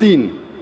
3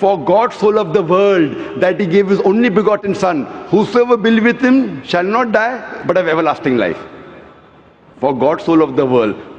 For God so loved the world that he gave his only begotten son, whosoever believeth with him shall not die but have everlasting life. For God so loved the world,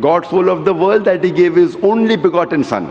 God so loved the world that he gave his only begotten son,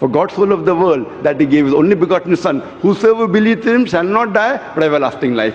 For God so loved the world that he gave his only begotten son, whosoever believes in him shall not die but have everlasting life.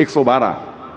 112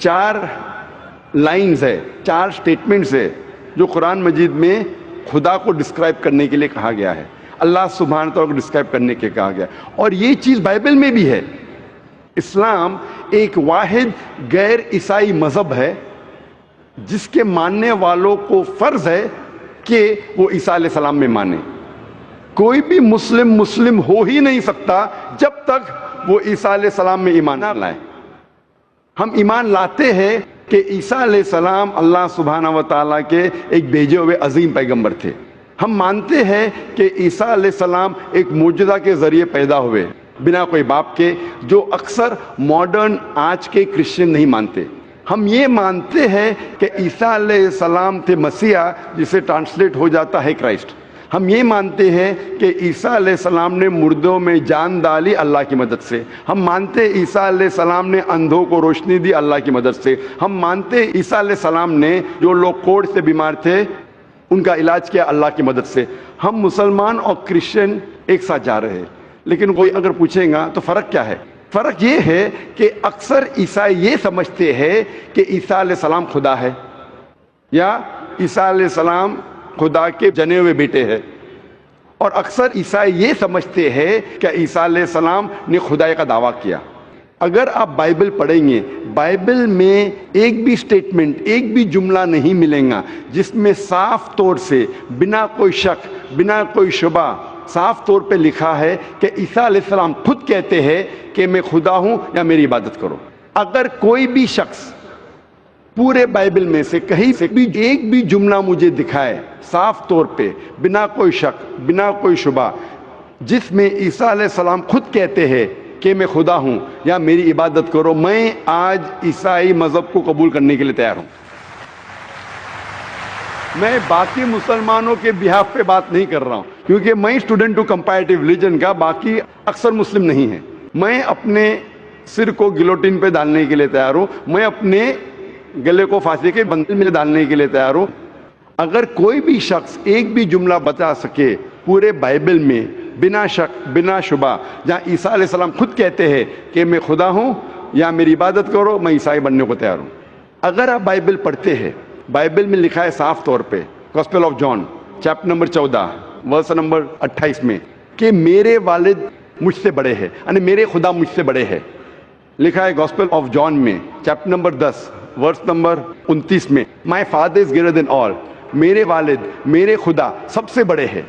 4 lines ہے, 4 statements ہے جو قرآن مجید میں خدا کو describe کرنے کے لیے کہا گیا ہے, اللہ سبحانہ تعالیٰ کو ڈسکرائب کرنے کے کہا گیا. اور یہ چیز بائبل میں بھی ہے. اسلام ایک واحد غیر عیسائی مذہب ہے جس کے ماننے والوں کو فرض ہے کہ وہ عیسیٰ علیہ السلام میں مانے. کوئی بھی مسلم ہو ہی نہیں سکتا جب تک وہ عیسیٰ علیہ السلام میں ایمان نہ لائے. ہم ایمان لاتے ہیں کہ عیسیٰ علیہ السلام اللہ سبحانہ و تعالیٰ کے ایک بھیجے ہوئے عظیم پیغمبر تھے. ہم مانتے ہیں کہ عیسیٰ علیہ السلام ایک معجزہ کے ذریعے پیدا ہوئے بنا کوئی باپ کے, جو اکثر ماڈرن آج کے کرسچن نہیں مانتے. ہم یہ مانتے ہیں کہ عیسیٰ علیہ السلام تھے مسیح, جسے ٹرانسلیٹ ہو جاتا ہے کرائسٹ. ہم یہ مانتے ہیں کہ عیسیٰ علیہ السلام نے مردوں میں جان ڈالی اللہ کی مدد سے. ہم مانتے ہیں عیسیٰ علیہ السلام نے اندھوں کو روشنی دی اللہ کی مدد سے. ہم مانتے ہیں عیسیٰ علیہ السلام نے جو لوگ کوڑ سے بیمار تھے ان کا علاج کیا اللہ کی مدد سے. ہم مسلمان اور کرسچن ایک ساتھ جا رہے ہیں. لیکن کوئی اگر پوچھے گا تو فرق کیا ہے؟ فرق یہ ہے کہ اکثر عیسائی یہ سمجھتے ہیں کہ عیسیٰ علیہ السلام خدا ہے, یا عیسیٰ علیہ السلام خدا کے جنے ہوئے بیٹے ہیں. اور اکثر عیسائی یہ سمجھتے ہیں کہ عیسیٰ علیہ السلام نے خدائی کا دعویٰ کیا. اگر آپ بائبل پڑھیں گے, بائبل میں ایک بھی سٹیٹمنٹ, ایک بھی جملہ نہیں ملے گا جس میں صاف طور سے بنا کوئی شک بنا کوئی شبہ صاف طور پہ لکھا ہے کہ عیسیٰ علیہ السلام خود کہتے ہیں کہ میں خدا ہوں یا میری عبادت کرو. اگر کوئی بھی شخص پورے بائبل میں سے کہیں سے بھی ایک بھی جملہ مجھے دکھائے صاف طور پہ بنا کوئی شک بنا کوئی شبہ جس میں عیسیٰ علیہ السلام خود کہتے ہیں کہ میں خدا ہوں یا میری عبادت کرو, میں آج عیسائی مذہب کو قبول کرنے کے لیے تیار ہوں. میں باقی مسلمانوں کے بہاف پہ بات نہیں کر رہا ہوں, کیونکہ میں اسٹوڈنٹ ہوں کمپیریٹیو ریلیجن کا, باقی اکثر مسلم نہیں ہیں. میں اپنے سر کو گلوٹین پہ ڈالنے کے لیے تیار ہوں, میں اپنے گلے کو پھانسی کے بندل میں ڈالنے کے لیے تیار ہوں. اگر کوئی بھی شخص ایک بھی جملہ بتا سکے پورے بائبل میں بنا شک بنا شبہ جہاں عیسیٰ علیہ السلام خود کہتے ہیں کہ میں خدا ہوں یا میری عبادت کرو, میں عیسائی بننے کو تیار ہوں. اگر آپ بائبل پڑھتے ہیں, بائبل میں لکھا ہے صاف طور پہ gospel of John chapter number 14 verse number 28 میں کہ میرے والد مجھ سے بڑے ہیں, یعنی میرے خدا مجھ سے بڑے ہیں. لکھا ہے گاسپل آف جان میں چیپٹر نمبر 10 ورس نمبر 29 میں my father is greater than آل, میرے والد میرے خدا سب سے بڑے ہیں.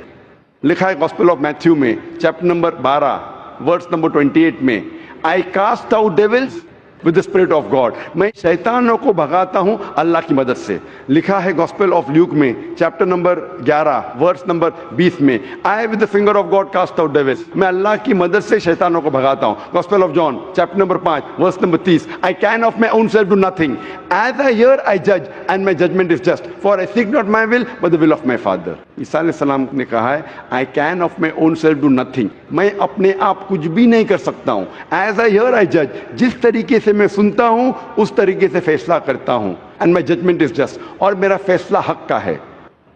لکھا ہے گاسپل آف میتھیو میں چیپٹر نمبر 12 ورس نمبر 28 میں I cast out devils with the spirit of God, میں شیطانوں کو بھگاتا ہوں اللہ کی مدد سے. لکھا ہے گاسپل آف لیوک میں چیپٹر نمبر 11 ورس نمبر 20 میں I with the finger of God cast out devils, میں اللہ کی مدد سے شیطانوں کو بھگاتا ہوں. Gospel of John chapter number 5 verse number 30 I can of my own self do nothing, as I hear I جج and my judgment is just, for I seek not my will but the will of my father. عیسیٰ علیہ السلام نے کہا ہے I can of my own self do nothing, میں اپنے آپ کچھ بھی نہیں کر سکتا ہوں. ایز آئی ہیئر آئی جج, جس طریقے سے میں سنتا ہوں اس طریقے سے فیصلہ کرتا ہوں. And my judgment is just, اور میرا فیصلہ حق کا ہے.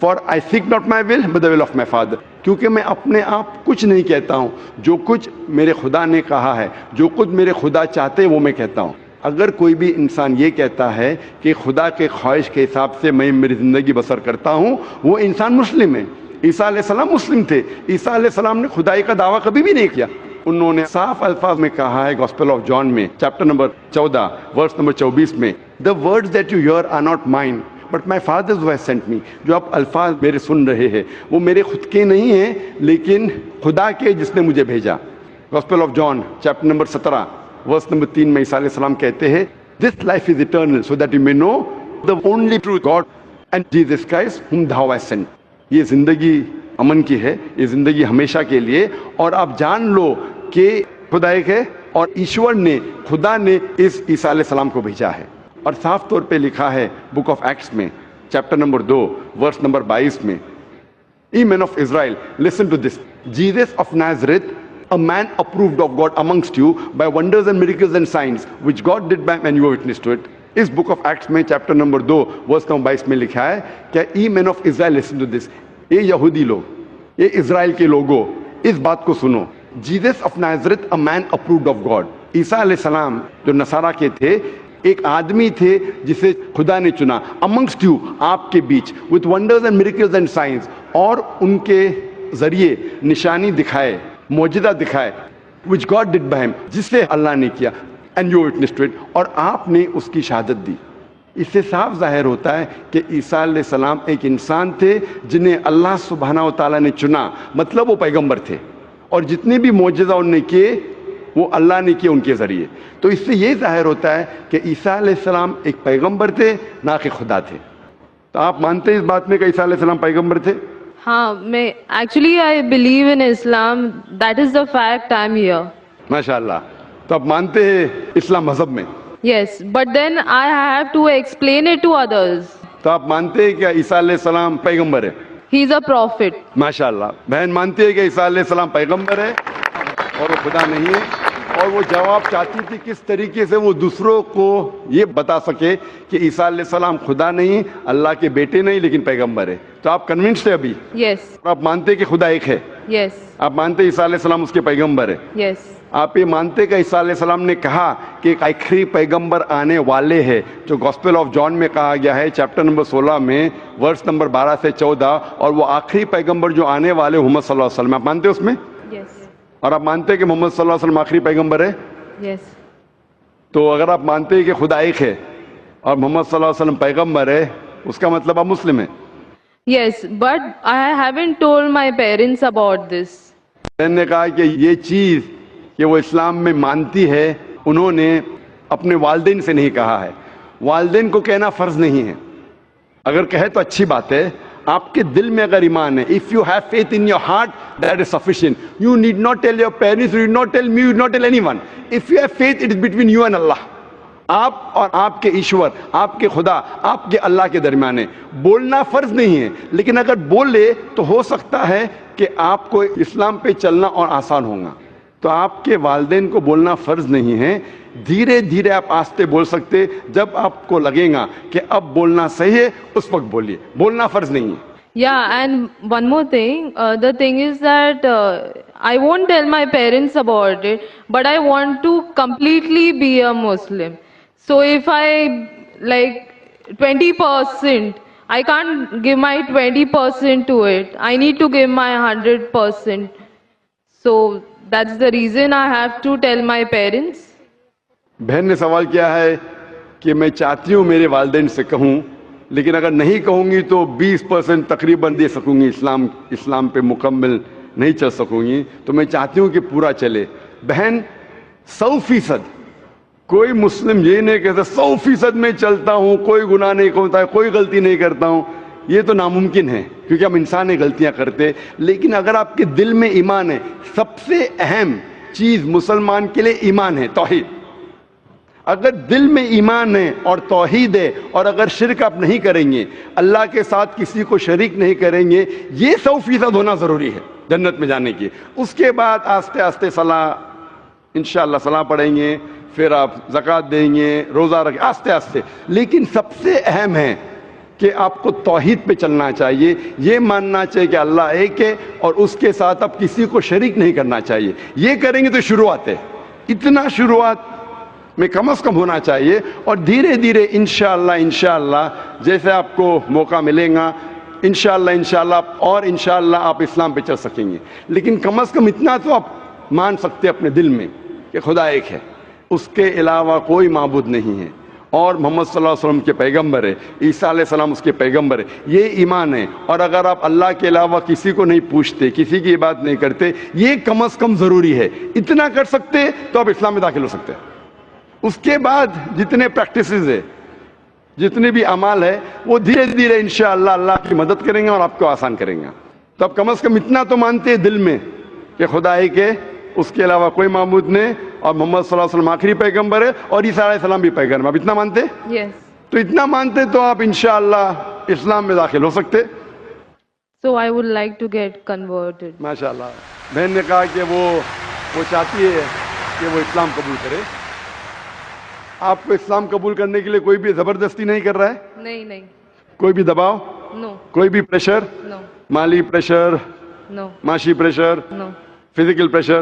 For I seek not my will but the will of my father, کیونکہ میں اپنے آپ کچھ نہیں کہتا ہوں, جو کچھ میرے خدا نے کہا ہے, جو کچھ میرے خدا چاہتے ہیں وہ میں کہتا ہوں. اگر کوئی بھی انسان یہ کہتا ہے کہ خدا کے خواہش کے حساب سے میں میری زندگی بسر کرتا ہوں, وہ انسان مسلم ہے. عیسیٰ علیہ السلام مسلم تھے. عیسیٰ علیہ السلام نے خدائی کا دعویٰ کبھی بھی نہیں کیا. انہوں نے صاف الفاظ میں کہا ہے گاسپل آف جان میں چیپٹر نمبر 14 ورس نمبر 24 میں the words that you hear are not mine but my father who has sent me, جو آپ الفاظ میرے سن رہے ہیں وہ میرے خود کے نہیں ہیں لیکن خدا کے جس نے مجھے بھیجا. Gospel of John chapter number 17 verse number 3 میں عیسیٰ علیہ السلام کہتے ہیں this life is eternal so that you may know the only true God and Jesus Christ whom thou hast sent. یہ زندگی امن کی ہے, یہ زندگی ہمیشہ کے لیے, اور آپ جان لو کہ خدا ایک ہے اور ایشور نے خدا نے اس عیسیٰ علیہ السلام کو بھیجا ہے. اور صاف طور پہ لکھا ہے بک آف ایکٹس میں چیپٹر نمبر 2 ورس نمبر 22 میں Ye men of Israel, listen to this. Jesus of Nazareth, a man approved of God amongst you by wonders and miracles and signs which God did by and you were witness to it. اس book of Acts میں chapter number 2 verse number 22 میں لکھا ہے کہ ای مین of Israel listen to this, یہ یہودی لوگ, یہ اسرائیل کے لوگوں, اس بات کو سنو. Jesus of Nazareth, a man approved of God. عیسیٰ علیہ السلام جو نصارہ کے تھے, ایک آدمی تھے جسے خدا نے چنا amongst you, آپ کے بیچ, with wonders and miracles and signs, اور ان کے ذریعے نشانی دکھائے, معجزہ دکھائے, which God did by him, جسے اللہ نے کیا, and you witnessed to it, اور آپ نے اس کی شہادت دی. اس سے صاف ظاہر ہوتا ہے کہ عیسیٰ علیہ السلام ایک انسان تھے جنہیں اللہ سبحانہ و تعالیٰ نے چنا, مطلب وہ پیغمبر تھے, اور جتنے بھی معجزہ انہوں نے کیے وہ اللہ نے کیے ان کے ذریعے. تو اس سے یہ ظاہر ہوتا ہے کہ عیسیٰ علیہ السلام ایک پیغمبر تھے, نہ کہ خدا تھے. تو آپ مانتے ہیں اس بات میں کہ عیسیٰ علیہ السلام پیغمبر تھے؟ ہاں, میں actually I believe in Islam, that is the fact I am here. ماشاء اللہ. تو آپ مانتے ہیں اسلام مذہب میں؟ Yes, but then I have to explain it to others. تو آپ مانتے ہیں کہ عیسیٰ علیہ السلام پیغمبر ہے؟ ہی از اے پروفٹ. ماشاء اللہ. بہن مانتی ہے کہ عیسیٰ علیہ السلام پیغمبر ہے اور وہ خدا نہیں ہے, اور وہ جواب چاہتی تھی کس طریقے سے وہ دوسروں کو یہ بتا سکے کہ عیسیٰ علیہ السلام خدا نہیں, اللہ کے بیٹے نہیں, لیکن پیغمبر ہے. تو آپ کنونسڈ ہے ابھی؟ یس. آپ مانتے ہیں کہ خدا ایک ہے؟ یس. آپ مانتے ہیں عیسیٰ علیہ السلام اس کے پیغمبر ہے؟ یس. آپ یہ مانتے کہ عیسیٰ علیہ السلام نے کہا کہ ایک آخری پیغمبر آنے والے ہیں, جو گاسپل آف جان میں کہا گیا ہے چیپٹر نمبر 16 میں ورس نمبر 12 سے 14, اور وہ آخری پیغمبر جو آنے والے محمد صلی اللہ علیہ وسلم, آپ مانتے ہیں اس میں؟ یس. اور آپ مانتے ہیں کہ محمد صلی اللہ علیہ وسلم آخری پیغمبر ہے؟ یس. تو اگر آپ مانتے ہیں کہ خدا ایک ہے اور محمد صلی اللہ علیہ وسلم پیغمبر ہے, اس کا مطلب آپ مسلم ہیں. Yes, but I haven't told my parents about this. میں نے کہا کہ یہ چیز کہ وہ اسلام میں مانتی ہے, انہوں نے اپنے والدین سے نہیں کہا ہے. والدین کو کہنا فرض نہیں ہے, اگر کہے تو اچھی بات ہے. آپ کے دل میں اگر ایمان ہے, if you have faith in your heart, that is sufficient. You need not tell your parents, you need not tell me, you need not tell anyone. If you have faith, it is between you and Allah. آپ اور آپ کے ایشور, آپ کے خدا, آپ کے اللہ کے درمیان ہے. بولنا فرض نہیں ہے, لیکن اگر بولے تو ہو سکتا ہے کہ آپ کو اسلام پہ چلنا اور آسان ہوگا. تو آپ کے والدین کو بولنا فرض نہیں ہے, دھیرے دھیرے آپ آہستہ بول سکتے. جب آپ کو لگے گا کہ اب بولنا صحیح ہے, اس وقت بولیے, بولنا فرض نہیں ہے. Yeah, and one more thing. The thing is that I won't tell my parents about it, but I want to completely be a Muslim. So if I like 20%, I can't give my 20% to it. I need to give my 100%. So that's the reason I have to tell my parents. بہن نے سوال کیا ہے کہ میں چاہتی ہوں میرے والدین سے کہوں, لیکن اگر نہیں کہوں گی تو 20% تقریباً دے سکوں گی, اسلام پہ مکمل نہیں چل سکوں گی. تو میں چاہتی ہوں کہ پورا چلے. بہن 100%, کوئی مسلم یہ نہیں کہتا 100% میں چلتا ہوں, کوئی گناہ نہیں کرتا ہے, کوئی غلطی نہیں کرتا ہوں. یہ تو ناممکن ہے, کیونکہ ہم انسان ہیں, غلطیاں کرتے. لیکن اگر آپ کے دل میں ایمان ہے, سب سے اہم چیز مسلمان کے لیے ایمان ہے, توحید. اگر دل میں ایمان ہے اور توحید ہے, اور اگر شرک آپ نہیں کریں گے, اللہ کے ساتھ کسی کو شریک نہیں کریں گے, یہ 100% ہونا ضروری ہے جنت میں جانے کی. اس کے بعد آہستہ آہستہ صلاح, انشاءاللہ صلاح پڑھیں گے, پھر آپ زکوٰۃ دیں گے, روزہ رکھیں, آہستہ آہستہ. لیکن سب سے اہم ہے کہ آپ کو توحید پہ چلنا چاہیے, یہ ماننا چاہیے کہ اللہ ایک ہے اور اس کے ساتھ آپ کسی کو شریک نہیں کرنا چاہیے. یہ کریں گے تو شروعات ہے, اتنا شروعات میں کم از کم ہونا چاہیے, اور دھیرے دھیرے انشاءاللہ جیسے آپ کو موقع ملے گا, انشاءاللہ اور انشاءاللہ آپ اسلام پہ چل سکیں گے. لیکن کم از کم اتنا تو آپ مان سکتے اپنے دل میں کہ خدا ایک ہے, اس کے علاوہ کوئی معبود نہیں ہے, اور محمد صلی اللہ علیہ وسلم کے پیغمبر ہے, عیسیٰ علیہ السلام اس کے پیغمبر ہے. یہ ایمان ہے. اور اگر آپ اللہ کے علاوہ کسی کو نہیں پوچھتے, کسی کی بات نہیں کرتے, یہ کم از کم ضروری ہے. اتنا کر سکتے تو آپ اسلام میں داخل ہو سکتے ہیں. اس کے بعد جتنے پریکٹسز ہے, جتنے بھی اعمال ہے, وہ دھیرے دھیرے انشاءاللہ اللہ کی مدد کریں گے اور آپ کو آسان کریں گے. تو آپ کم از کم اتنا تو مانتے ہیں دل میں کہ خدا ایک ہے, اس کے علاوہ کوئی معبود نہیں, اور محمد صلی اللہ علیہ وسلم آخری پیغمبر ہے, اور عیسیٰ علیہ السلام بھی پیغمبر. آپ اتنا مانتے؟ Yes. تو اتنا مانتے تو آپ انشاءاللہ اسلام میں داخل ہو سکتے. So I would like to get converted. ماشاءاللہ. بہن نے کہا کہ وہ چاہتی ہے کہ وہ اسلام قبول کرے. آپ کو اسلام قبول کرنے کے لیے کوئی بھی زبردستی نہیں کر رہا ہے؟ نہیں. کوئی بھی دباؤ؟ No. کوئی بھی پریشر؟ No. مالی پریشر, No. معاشی pressure, No. Physical pressure,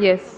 Yes.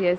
Yes.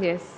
Yes.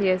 Yes.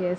Yes.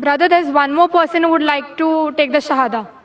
Brother, there's one more person who would like to take the Shahada.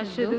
Ashhadu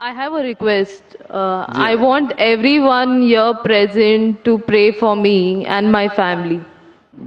I have a request. I want everyone here present to pray for me and my family.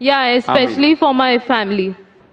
Yeah, especially for my family.